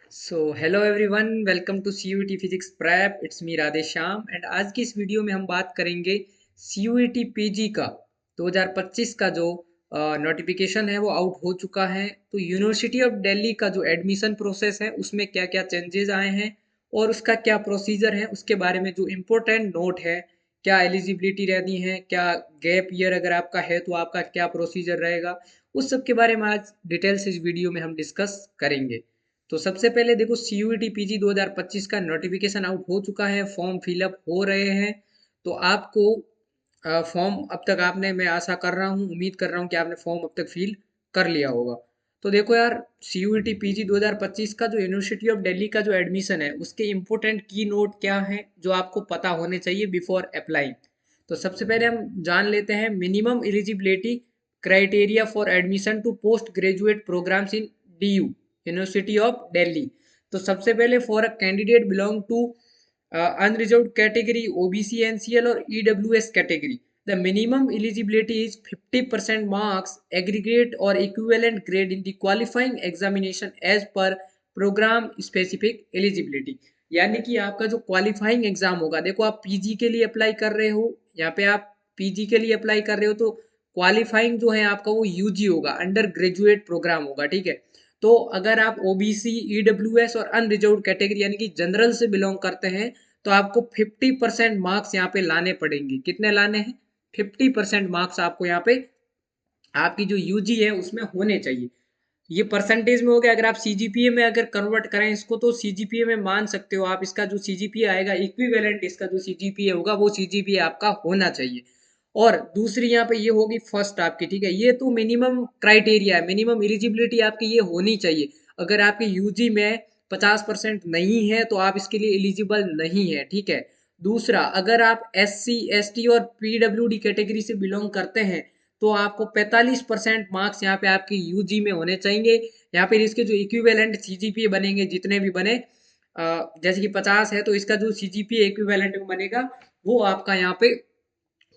Hello everyone, welcome to CUET physics prep. It's me Radhe Shyam and आज की इस video में हम बात करेंगे CUET PG का 2025 का जो नोटिफिकेशन है वो आउट हो चुका है। तो यूनिवर्सिटी ऑफ दिल्ली का जो एडमिशन प्रोसेस है उसमें क्या क्या चेंजेस आए हैं और उसका क्या प्रोसीजर है उसके बारे में जो इम्पोर्टेंट नोट है, क्या एलिजिबिलिटी रहनी है, क्या गैप ईयर अगर आपका है तो आपका क्या प्रोसीजर रहेगा, उस सब के बारे में आज डिटेल से इस वीडियो में हम डिस्कस करेंगे। तो सबसे पहले देखो, CUET PG 2025 का नोटिफिकेशन आउट हो चुका है, फॉर्म फिलअप हो रहे हैं। तो आपको फॉर्म अब तक आपने, मैं आशा कर रहा हूँ, उम्मीद कर रहा हूँ कि आपने फॉर्म अब तक फिल कर लिया होगा। तो देखो यार, CUET PG 2025 का जो यूनिवर्सिटी ऑफ दिल्ली का जो एडमिशन है उसके इम्पोर्टेंट की नोट क्या है जो आपको पता होने चाहिए बिफोर अप्लाइंग। तो सबसे पहले हम जान लेते हैं minimum eligibility criteria for admission to post graduate programmes in DU, university of Delhi. तो सबसे पहले, for a candidate belong to unreserved category, OBC, NCL और EWS category, the minimum eligibility is 50% marks aggregate और equivalent grade in the qualifying examination as per programme specific eligibility. यानी कि आपका जो qualifying exam होगा, देखो आप पीजी के लिए अप्लाई कर रहे हो, यहाँ पे आप पीजी के लिए अप्लाई कर रहे हो तो क्वालिफाइंग जो है आपका वो यूजी होगा, अंडर ग्रेजुएट प्रोग्राम होगा, ठीक है। तो अगर आप OBC, EWS और अनरिजर्व्ड कैटेगरी यानी कि जनरल से बिलोंग करते हैं तो आपको 50% मार्क्स यहाँ पे लाने पड़ेंगे। कितने लाने हैं? 50% मार्क्स आपको यहाँ पे आपकी जो यूजी है उसमें होने चाहिए। ये परसेंटेज में हो गया। अगर आप सीजीपीए में अगर कन्वर्ट करें इसको तो सीजीपीए में मान सकते हो आप, इसका जो सीजीपीए आएगा इक्विवेलेंट इसका जो सीजीपीए होगा वो सीजीपीए आपका होना चाहिए। और दूसरी यहाँ पे ये होगी फर्स्ट आपकी, ठीक है। ये तो मिनिमम क्राइटेरिया है, मिनिमम एलिजिबिलिटी आपकी ये होनी चाहिए। अगर आपके यूजी में 50% नहीं है तो आप इसके लिए एलिजिबल नहीं है, ठीक है। दूसरा, अगर आप SC, ST और PWD कैटेगरी से बिलोंग करते हैं तो आपको 45% मार्क्स यहाँ पे आपके यूजी में होने चाहिए। यहाँ पे इसके जो इक्विवेलेंट सीजीपीए बनेंगे जितने भी बने, जैसे कि 50 है तो इसका जो सीजीपीए इक्विवेलेंट में बनेगा वो आपका यहाँ पे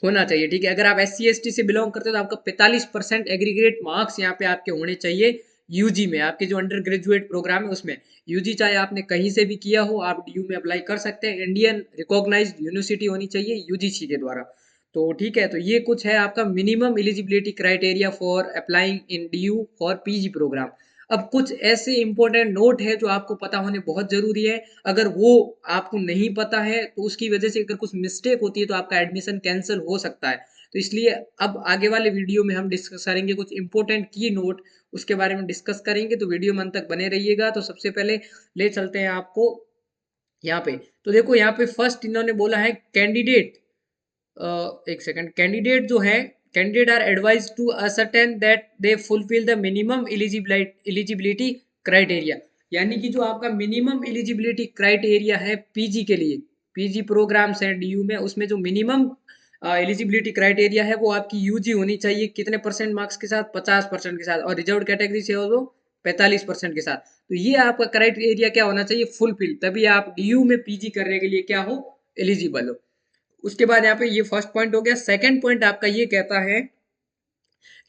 होना चाहिए, ठीक है। अगर आप SC, ST से बिलोंग करते हो तो आपका 45% एग्रीगेट मार्क्स यहाँ पे आपके होने चाहिए यूजी में, आपके जो अंडर ग्रेजुएट प्रोग्राम है उसमें। यूजी चाहे आपने कहीं से भी किया हो, आप DU में अप्लाई कर सकते हैं। इंडियन रिकॉग्नाइज्ड यूनिवर्सिटी होनी चाहिए UGC के द्वारा। तो ठीक है, तो ये कुछ है आपका minimum eligibility criteria for applying in DU for PG programme. अब कुछ ऐसे इंपॉर्टेंट नोट है जो आपको पता होने बहुत जरूरी है। अगर वो आपको नहीं पता है तो उसकी वजह से अगर कुछ मिस्टेक होती है तो आपका एडमिशन कैंसिल हो सकता है। तो इसलिए अब आगे वाले वीडियो में हम डिस्कस करेंगे कुछ इंपॉर्टेंट की नोट, उसके बारे में डिस्कस करेंगे। तो वीडियो में अंत तक बने रहिएगा। तो सबसे पहले ले चलते हैं आपको यहाँ पे। तो देखो यहाँ पे फर्स्ट इन्होंने बोला है कैंडिडेट, एक सेकंड, कैंडिडेट जो है, candidate are advise to ascertain that they fulfil the minimum eligibility criteria. यानी कि जो आपका मिनिमम एलिजिबिलिटी क्राइटेरिया है पीजी के लिए, पीजी प्रोग्राम्स हैं DU में, उसमें जो मिनिमम एलिजिबिलिटी क्राइटेरिया है वो आपकी यूजी होनी चाहिए। कितने परसेंट मार्क्स के साथ? 50% के साथ। और रिजर्व कैटेगरी से हो तो 45% के साथ। तो ये आपका क्राइटेरिया क्या होना चाहिए? फुलफिल, तभी आप DU में पीजी करने के लिए क्या हो? एलिजिबल हो। उसके बाद यहाँ पे ये फर्स्ट पॉइंट हो गया। सेकंड पॉइंट आपका ये कहता है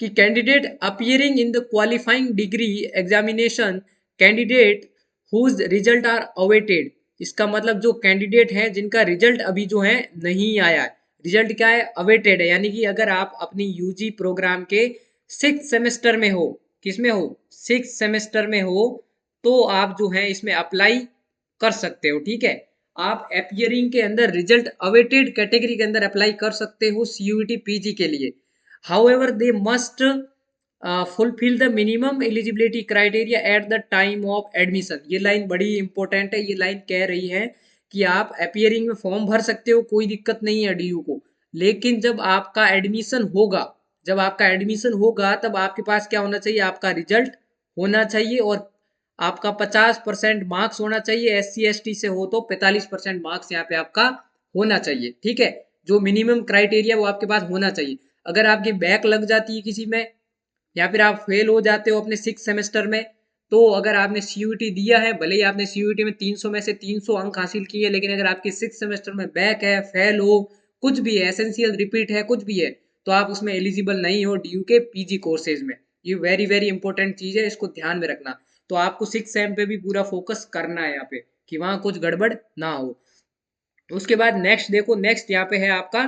कि candidate appearing in the qualifying degree examination, candidate whose result are awaited. इसका मतलब जो कैंडिडेट है जिनका रिजल्ट अभी जो है नहीं आया है, रिजल्ट क्या है? अवेटेड है। यानी कि अगर आप अपनी यूजी प्रोग्राम के 6th सेमेस्टर में हो, किस में हो? 6th सेमेस्टर में हो तो आप जो है इसमें अप्लाई कर सकते हो, ठीक है। आप अपियरिंग के अंदर रिजल्ट अवेटेड कैटेगरी के अंदर अप्लाई कर सकते हो CUET PG के लिए। However, they must fulfill the minimum eligibility criteria at the time of admission। ये लाइन बड़ी इंपॉर्टेंट है। ये लाइन कह रही है कि आप अपियरिंग में फॉर्म भर सकते हो, कोई दिक्कत नहीं है DU को, लेकिन जब आपका एडमिशन होगा, जब आपका एडमिशन होगा तब आपके पास क्या होना चाहिए? आपका रिजल्ट होना चाहिए और आपका 50% मार्क्स होना चाहिए। SC, ST से हो तो 45% मार्क्स यहाँ पे आपका होना चाहिए, ठीक है। जो मिनिमम क्राइटेरिया वो आपके पास होना चाहिए। अगर आपकी बैक लग जाती है किसी में या फिर आप फेल हो जाते हो अपने 6th सेमेस्टर में, तो अगर आपने CUET दिया है, भले ही आपने CUET में 300 में से 300 अंक हासिल किए, लेकिन अगर आपके 6th सेमेस्टर में बैक है, फेल हो, कुछ भी है, एसेंशियल रिपीट है, कुछ भी है, तो आप उसमें एलिजिबल नहीं हो DU के PG कोर्सेज में। ये वेरी वेरी इंपॉर्टेंट चीज है, इसको ध्यान में रखना। तो आपको 6 सेम पे भी पूरा फोकस करना है यहाँ पे कि वहाँ कुछ गड़बड़ ना हो। उसके बाद नेक्स्ट देखो, नेक्स्ट यहाँ पे है आपका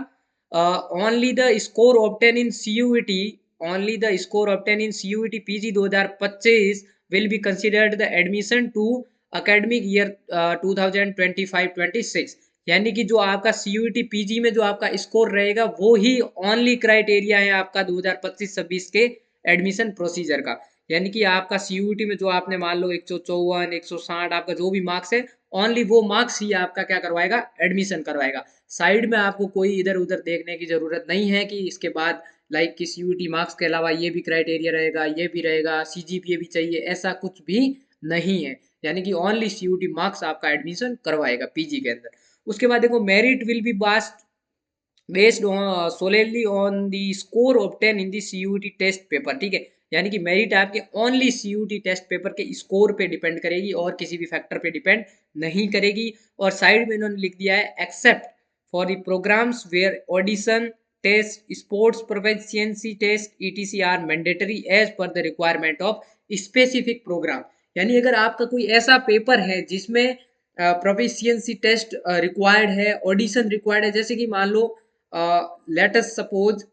only the score obtain in CUET, only the score obtain in CUET PG 2025 will be considered the admission to academic year 2025-26। यानी कि जो आपका सीयूईटी पीजी में जो आपका स्कोर रहेगा वो ही ओनली क्राइटेरिया है आपका 2025-26 के एडमिशन प्रोसीजर का। यानी कि आपका सीयूईटी में जो आपने मान लो 154 160 आपका जो भी मार्क्स है, ओनली वो मार्क्स ही आपका क्या करवाएगा, एडमिशन करवाएगा। साइड में आपको कोई इधर उधर देखने की जरूरत नहीं है कि इसके बाद लाइक कि सीयूईटी मार्क्स के अलावा ये भी क्राइटेरिया रहेगा, ये भी रहेगा, सीजीपीए भी चाहिए, ऐसा कुछ भी नहीं है। यानी कि ओनली सीयूईटी मार्क्स आपका एडमिशन करवाएगा पीजी के अंदर। उसके बाद देखो, merit will be based solely on the score obtain in the CUET test paper. ठीक है, यानी कि मेरिट आपके ओनली सीयूईटी टेस्ट पेपर के स्कोर पे डिपेंड करेगी और किसी भी फैक्टर पे डिपेंड नहीं करेगी। और साइड में इन्होंने लिख दिया है except for the programmes where audition test, sports proficiency test ETC are mandatory as per the requirement of specific programme. यानी अगर आपका कोई ऐसा पेपर है जिसमें प्रोफिशिएंसी टेस्ट रिक्वायर्ड है, ऑडिशन रिक्वायर्ड है, जैसे कि मान लो लेट अस सपोज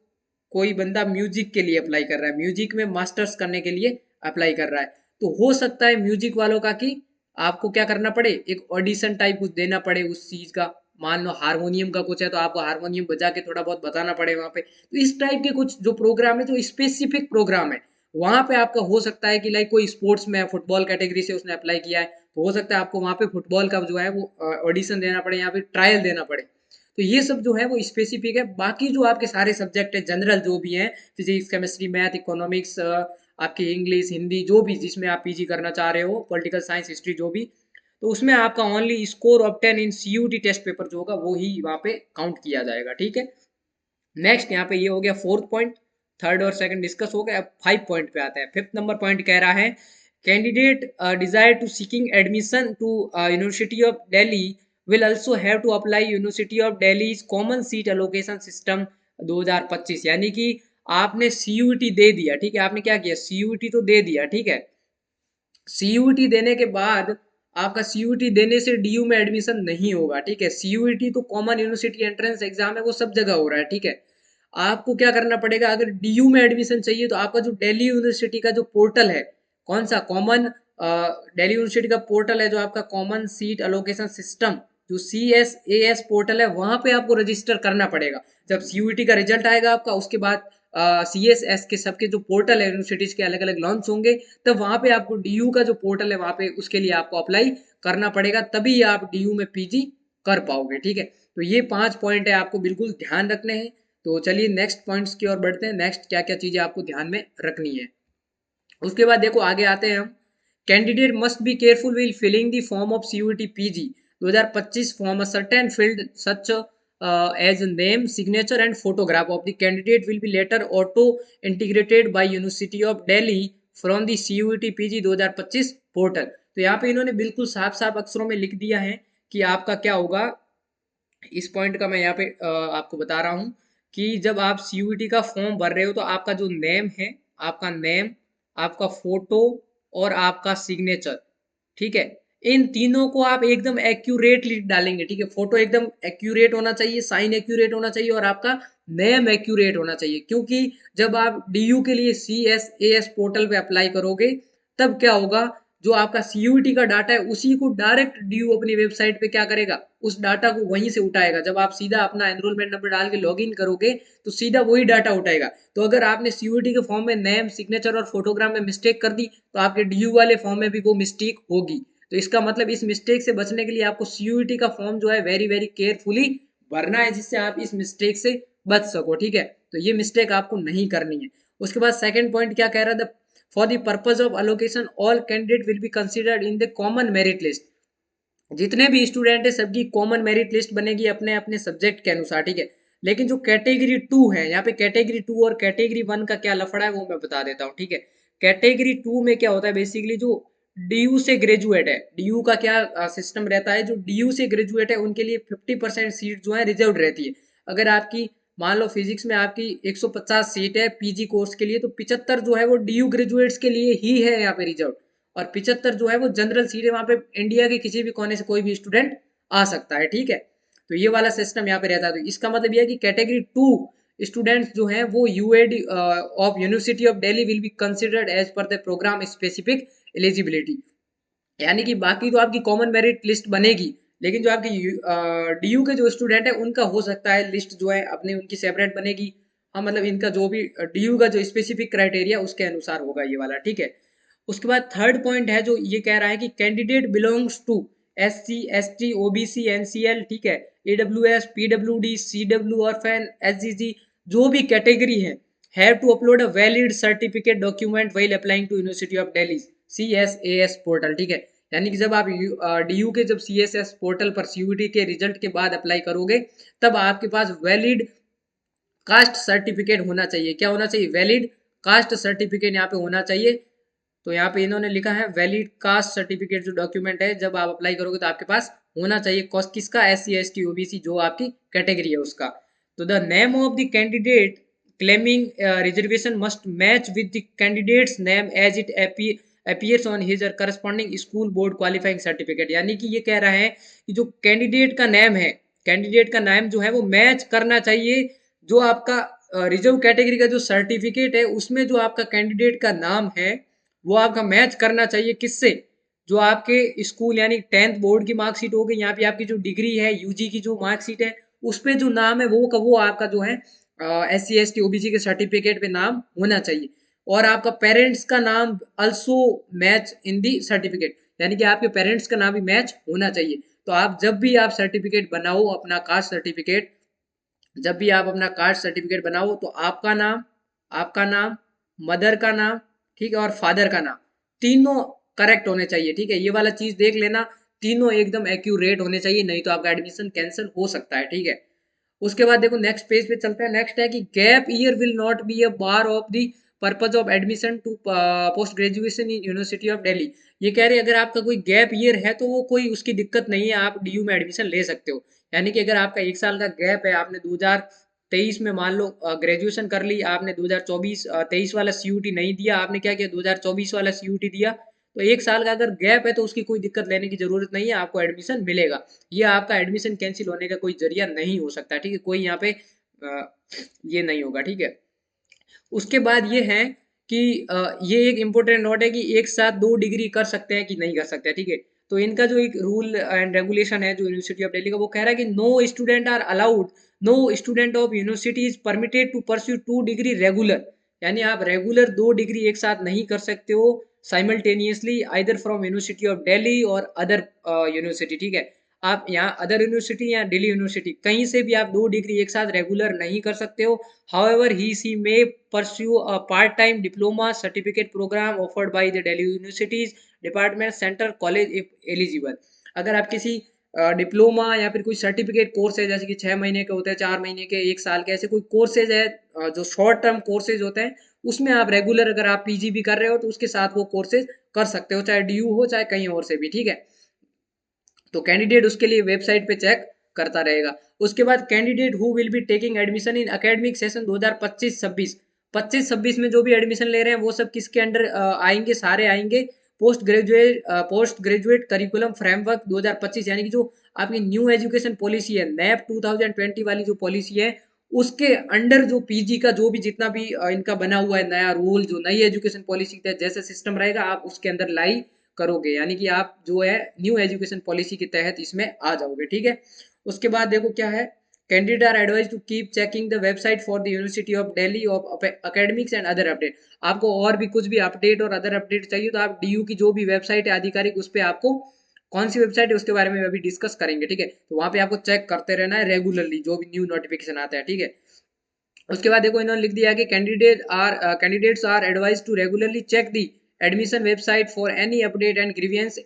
कोई बंदा म्यूजिक के लिए अप्लाई कर रहा है, म्यूजिक में मास्टर्स करने के लिए अप्लाई कर रहा है, तो हो सकता है म्यूजिक वालों का कि आपको क्या करना पड़े, एक ऑडिशन टाइप कुछ देना पड़े उस चीज का। मान लो हारमोनियम का कुछ है तो आपको हारमोनियम बजा के थोड़ा बहुत बताना पड़े वहां पे। तो इस टाइप के कुछ जो प्रोग्राम है, जो स्पेसिफिक प्रोग्राम है, वहां पे आपका हो सकता है कि लाइक कोई स्पोर्ट्स में फुटबॉल कैटेगरी से उसने अप्लाई किया है, तो हो सकता है आपको वहां पे फुटबॉल का जो है वो ऑडिशन देना पड़े, यहाँ पे ट्रायल देना पड़े। तो ये सब जो है वो स्पेसिफिक है। बाकी जो आपके सारे सब्जेक्ट है जनरल जो भी हैं, फिजिक्स केमिस्ट्री मैथ इकोनॉमिक्स आपकी इंग्लिश हिंदी जो भी जिसमें आप पीजी करना चाह रहे हो, पॉलिटिकल साइंस हिस्ट्री जो भी, तो उसमें आपका only score obtain in CUET test paper जो होगा वो ही वहाँ पे काउंट किया जाएगा। ठीक है, नेक्स्ट यहाँ पे ये हो गया फोर्थ पॉइंट, थर्ड और सेकंड डिस्कस हो गया। अब 5 पॉइंट पे आते हैं। फिफ्थ नंबर पॉइंट कह रहा है candidate desire to seeking admission to university of Delhi will also have to apply university of Delhi's common seat allocation system 2025। यानी कि आपने सीयूटी दे दिया, ठीक है, आपने क्या किया, सीयूटी तो दे दिया, ठीक है, सीयूटी देने के बाद आपका सीयूटी देने से डीयू में एडमिशन नहीं होगा। ठीक है, सीयूटी तो कॉमन यूनिवर्सिटी एंट्रेंस एग्जाम है, वो सब जगह हो रहा है। ठीक है, आपको क्या करना पड़ेगा, अगर डीयू में एडमिशन चाहिए तो आपका जो दिल्ली यूनिवर्सिटी का जो पोर्टल है, कौन सा, कॉमन दिल्ली यूनिवर्सिटी का पोर्टल है जो आपका कॉमन सीट एलोकेशन सिस्टम, जो CSAS पोर्टल है, वहां पे आपको रजिस्टर करना पड़ेगा। जब सीयूटी का रिजल्ट आएगा आपका, उसके बाद CSS के सबके जो पोर्टल है यूनिवर्सिटीज के अलग अलग लॉन्च होंगे, तब वहां पे आपको डीयू का जो पोर्टल है वहां पे उसके लिए आपको अप्लाई करना पड़ेगा, तभी आप डीयू में पीजी कर पाओगे। ठीक है, तो ये 5 पॉइंट है, आपको बिल्कुल ध्यान रखने हैं। तो चलिए नेक्स्ट पॉइंट्स की ओर बढ़ते हैं। नेक्स्ट क्या क्या चीजें आपको ध्यान में रखनी है, उसके बाद देखो आगे आते हैं हम। Candidate must be careful will filling the form of CUET PG 2025 form a certain field such as name, signature and photograph of the candidate will be later auto integrated by University of Delhi from the CUET PG 2025 portal. तो यहाँ पे इन्होंने बिल्कुल साफ साफ अक्षरों में लिख दिया है कि आपका क्या होगा। इस पॉइंट का मैं यहाँ पे आपको बता रहा हूँ कि जब आप सीयूटी का फॉर्म भर रहे हो तो आपका जो नेम है, आपका नेम, आपका फोटो और आपका सिग्नेचर, ठीक है, इन तीनों को आप एकदम एक्यूरेटली डालेंगे। ठीक है, फोटो एकदम एक्यूरेट होना चाहिए, साइन एक्यूरेट होना चाहिए और आपका नेम एक्यूरेट होना चाहिए। क्योंकि जब आप डीयू के लिए CSAS पोर्टल पे अप्लाई करोगे, तब क्या होगा, जो आपका सीयूटी का डाटा है उसी को डायरेक्ट डीयू अपनी वेबसाइट पे क्या करेगा, उस डाटा को वहीं से उठाएगा। जब आप सीधा अपना एनरोलमेंट नंबर डाल के लॉगिन करोगे तो सीधा वही डाटा उठाएगा। तो अगर आपने सीयूटी के फॉर्म में नेम, सिग्नेचर और फोटोग्राफ में मिस्टेक कर दी तो आपके डीयू वाले फॉर्म में भी वो मिस्टेक होगी। तो इसका मतलब इस मिस्टेक से बचने के लिए आपको सीयूटी का फॉर्म जो है वेरी वेरी केयरफुली भरना है, जिससे आप इस मिस्टेक से बच सको। ठीक है, तो ये मिस्टेक आपको नहीं करनी है। उसके बाद सेकंड पॉइंट क्या कह रहा है, for the purpose of allocation all candidate will be considered in the common merit list. जितने भी स्टूडेंट है सबकी कॉमन मेरिट लिस्ट बनेगी अपने अपने सब्जेक्ट के अनुसार। ठीक है, लेकिन जो कैटेगरी 2 है, यहाँ पे कैटेगरी 2 और कैटेगरी 1 का क्या लफड़ा है वो मैं बता देता हूँ। ठीक है, कैटेगरी 2 में क्या होता है, बेसिकली जो डीयू से ग्रेजुएट है, डीयू का क्या सिस्टम रहता है, जो डीयू से ग्रेजुएट है उनके लिए 50% सीट जो है रिजर्व रहती है। अगर आपकी मान लो फिजिक्स में आपकी 150 सीट है पीजी कोर्स के लिए, तो 75 जो है वो डीयू ग्रेजुएट्स के लिए ही है यहाँ पे रिजर्व। और 75 जो है वो जनरल सीट है, वहाँ पे इंडिया के किसी भी कोने से कोई भी स्टूडेंट आ सकता है, ठीक है। तो ये वाला सिस्टम यहाँ पे रहता है। तो इसका मतलब ये है कि कैटेगरी 2 स्टूडेंट्स जो हैं वो UAD of university of Delhi will be considered as per the programme specific eligibility. यानी कि बाकी तो आपकी कॉमन मेरिट लिस्ट बनेगी, लेकिन जो आपकी डीयू के जो स्टूडेंट है उनका हो सकता है लिस्ट जो है अपनी उनकी सेपरेट बनेगी। हाँ, मतलब इनका जो भी डीयू का जो स्पेसिफिक क्राइटेरिया उसके अनुसार होगा ये वाला, ठीक है। उसके बाद थर्ड पॉइंट है जो ये कह रहा है कि candidate belongs to SC ST OBC NCL, ठीक है, AWS PWD CW और फैन SGG, जो भी कैटेगरी है, have to upload a valid certificate document while applying to university of Delhi CSAS portal, ठीक है। यानी कि जब आप डीयू के जब CSS पोर्टल पर CUET के रिजल्ट के बाद अप्लाई करोगे, तब आपके पास वैलिड कास्ट सर्टिफिकेट होना चाहिए। क्या होना चाहिए? वैलिड कास्ट सर्टिफिकेट यहाँ पे होना चाहिए। तो यहाँ पे इन्होंने लिखा है वैलिड कास्ट सर्टिफिकेट जो डॉक्यूमेंट है जब आप अप्लाई करोगे तो आपके पास होना चाहिए। किसका? SC ST OBC जो आपकी कैटेगरी है उसका। तो the name of the candidate claiming reservation must match with the candidate's name as it appears on his or corresponding school board qualifying certificate। यानी कि ये कह रहा है कि जो कैंडिडेट का नेम है, कैंडिडेट का नाम जो है वो मैच करना चाहिए जो आपका रिजर्व कैटेगरी का जो सर्टिफिकेट है उसमें जो आपका कैंडिडेट का नाम है वो आपका मैच करना चाहिए किससे? जो आपके स्कूल यानी 10th बोर्ड की मार्कशीट हो गई, यहाँ पे आपकी जो डिग्री है यूजी की जो मार्कशीट है उस पे जो नाम है वो आपका जो है SC ST OBC के सर्टिफिकेट पे नाम होना चाहिए। और आपका पेरेंट्स का नाम अल्सो मैच इन दी सर्टिफिकेट, यानी कि आपके पेरेंट्स का नाम भी मैच होना चाहिए। तो आप जब भी आप सर्टिफिकेट बनाओ अपना कास्ट सर्टिफिकेट, जब भी आप अपना कास्ट सर्टिफिकेट बनाओ तो आपका नाम, मदर का नाम, ठीक है, और फादर का नाम, तीनों करेक्ट होने चाहिए, ठीक है। ये वाला चीज देख लेना, तीनों एकदम एक्यूरेट होने चाहिए, नहीं तो आपका एडमिशन कैंसिल हो सकता है, ठीक है। उसके बाद देखो नेक्स्ट पेज पे चलते हैं। नेक्स्ट है कि gap year will not be a bar of the purpose of admission to post graduation in university of Delhi. ये कह रहे हैं अगर आपका कोई गैप ईयर है तो वो कोई उसकी दिक्कत नहीं है, आप डीयू में एडमिशन ले सकते हो। यानी कि अगर आपका 1 साल का गैप है, आपने 2023 में मान लो ग्रेजुएशन कर ली, आपने 2024 23 वाला CUT नहीं दिया, आपने क्या किया 2024 वाला CUT दिया, तो 1 साल का अगर गैप है तो उसकी कोई दिक्कत लेने की जरूरत नहीं है, आपको एडमिशन मिलेगा। ये आपका एडमिशन कैंसिल होने का कोई जरिया नहीं हो सकता, ठीक है, कोई यहाँ पे ये नहीं होगा, ठीक है। उसके बाद ये है कि ये एक इम्पोर्टेंट नोट है कि एक साथ 2 डिग्री कर सकते हैं कि नहीं कर सकते, ठीक है। तो इनका जो एक रूल एंड रेगुलेशन है जो यूनिवर्सिटी ऑफ दिल्ली का, वो कह रहा है कि no student are allowed, no student of university is permitted to pursue 2 degree regular. यानी आप रेगुलर 2 डिग्री एक साथ नहीं कर सकते हो simultaneously either from university of Delhi और अदर यूनिवर्सिटी, ठीक है। आप यहाँ अदर यूनिवर्सिटी या दिल्ली यूनिवर्सिटी कहीं से भी आप 2 डिग्री एक साथ रेगुलर नहीं कर सकते हो। However, he may pursue a part-time diploma certificate program offered by the Delhi University's Department Center College if eligible। अगर आप किसी डिप्लोमा या फिर कोई सर्टिफिकेट कोर्स है, जैसे कि 6 महीने के होते हैं, 4 महीने के, 1 साल के, ऐसे कोई कोर्सेज है जो शॉर्ट टर्म कोर्सेज होते हैं, उसमें आप रेगुलर अगर आप पीजी भी कर रहे हो तो उसके साथ वो कोर्सेज कर सकते हो, चाहे डीयू हो चाहे कहीं और से भी, ठीक है। तो कैंडिडेट उसके लिए वेबसाइट पे चेक करता रहेगा। उसके बाद candidate who will be taking admission in academic session 2025-26, 25-26 में जो भी एडमिशन ले रहे हैं वो सब किसके अंडर आएंगे? सारे आएंगे पोस्ट ग्रेजुएट करिकुलम फ्रेमवर्क 2025, यानी कि जो आपकी न्यू एजुकेशन पॉलिसी है, नैप 2020 वाली जो पॉलिसी है, उसके अंडर जो पीजी का जो भी जितना भी इनका बना हुआ है नया रूल, जो नई एजुकेशन पॉलिसी के तहत जैसा सिस्टम रहेगा आप उसके अंदर लाई करोगे, यानी कि आप जो है न्यू एजुकेशन पॉलिसी के तहत इसमें आ जाओगे, ठीक है। उसके बाद देखो क्या है, candidate are advise to keep checking the website for the university of Delhi of academics and other update. आपको और भी कुछ भी अपडेट और अदर अपडेट चाहिए तो आप डीयू की जो भी वेबसाइट है आधिकारिक, उस पर आपको कौन सी वेबसाइट है उसके बारे में अभी डिस्कस करेंगे, ठीक है। तो वहां पे आपको चेक करते रहना है रेगुलरली जो भी न्यू नोटिफिकेशन आता है, ठीक है। उसके बाद देखो इन्होंने लिख दिया कि candidates are advise to regularly check the admission website for any grievance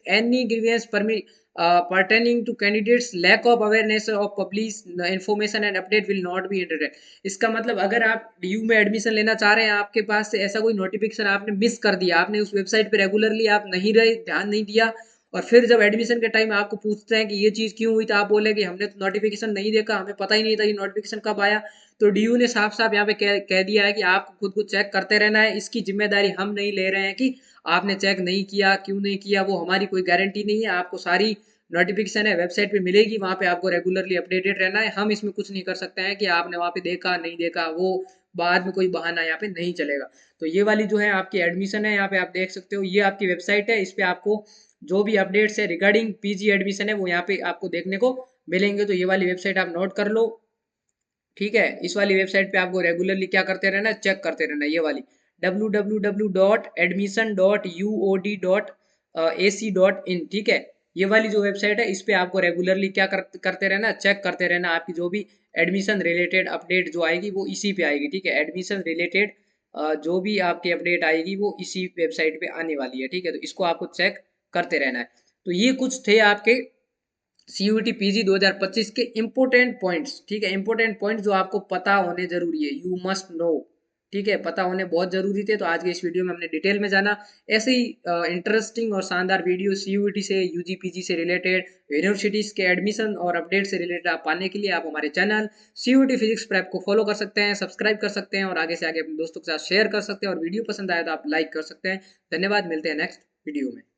pertaining to candidates lack of awareness of publish information and update will not be entertained। इसका मतलब अगर आप डीयू में एडमिशन लेना चाह रहे हैं, आपके पास से ऐसा कोई नोटिफिकेशन आपने मिस कर दिया, आपने उस वेबसाइट पे रेगुलरली आप नहीं रहे, ध्यान नहीं दिया, और फिर जब एडमिशन के टाइम आपको पूछते हैं कि ये चीज़ क्यों हुई, तो आप बोले कि हमने तो नोटिफिकेशन नहीं देखा, हमें पता ही नहीं था ये नोटिफिकेशन कब आया। तो डीयू ने साफ साफ यहाँ पे कह दिया है कि आपको खुद को चेक करते रहना है, इसकी जिम्मेदारी हम नहीं ले रहे हैं कि आपने चेक नहीं किया, क्यों नहीं किया, वो हमारी कोई गारंटी नहीं है। आपको सारी नोटिफिकेशन है वेबसाइट पे मिलेगी, वहाँ पे आपको रेगुलरली अपडेटेड रहना है। हम इसमें कुछ नहीं कर सकते हैं कि आपने वहाँ पे देखा नहीं देखा, वो बाद में कोई बहाना यहाँ पे नहीं चलेगा। तो ये वाली जो है आपकी एडमिशन है, यहाँ पे आप देख सकते हो, ये आपकी वेबसाइट है। इस पे आपको जो भी अपडेट्स है रिगार्डिंग पीजी एडमिशन है वो यहाँ पे आपको देखने को मिलेंगे। तो ये वाली वेबसाइट आप नोट कर लो, ठीक है। इस वाली वेबसाइट पे आपको रेगुलरली क्या करते रहना है, चेक करते रहना है। ये वाली www.admission.uod.ac.in, ठीक है। ये वाली जो वेबसाइट है इस पे आपको रेगुलरली क्या करते रहना है, चेक करते रहना। आपकी जो भी एडमिशन रिलेटेड अपडेट जो आएगी वो इसी पे आएगी, ठीक है। एडमिशन रिलेटेड जो भी आपकी अपडेट आएगी वो इसी वेबसाइट पे आने वाली है, ठीक है। तो इसको आपको चेक करते रहना है। तो ये कुछ थे आपके सीयूईटी पीजी 2025 के इंपोर्टेंट पॉइंट्स, ठीक है। इंपोर्टेंट पॉइंट जो आपको पता होने जरूरी है, यू मस्ट नो, ठीक है। पता होने बहुत जरूरी थे। तो आज के इस वीडियो में हमने डिटेल में जाना। ऐसे ही इंटरेस्टिंग और शानदार वीडियो सीयूईटी से, यूजी पीजी से रिलेटेड, यूनिवर्सिटीज के एडमिशन और अपडेट से रिलेटेड आप पाने के लिए आप हमारे चैनल सीयूईटी फिजिक्स प्रेप को फॉलो कर सकते हैं, सब्सक्राइब कर सकते हैं और आगे से आगे अपने दोस्तों के साथ शेयर कर सकते हैं। और वीडियो पसंद आया तो आप लाइक कर सकते हैं। धन्यवाद, मिलते हैं नेक्स्ट वीडियो में।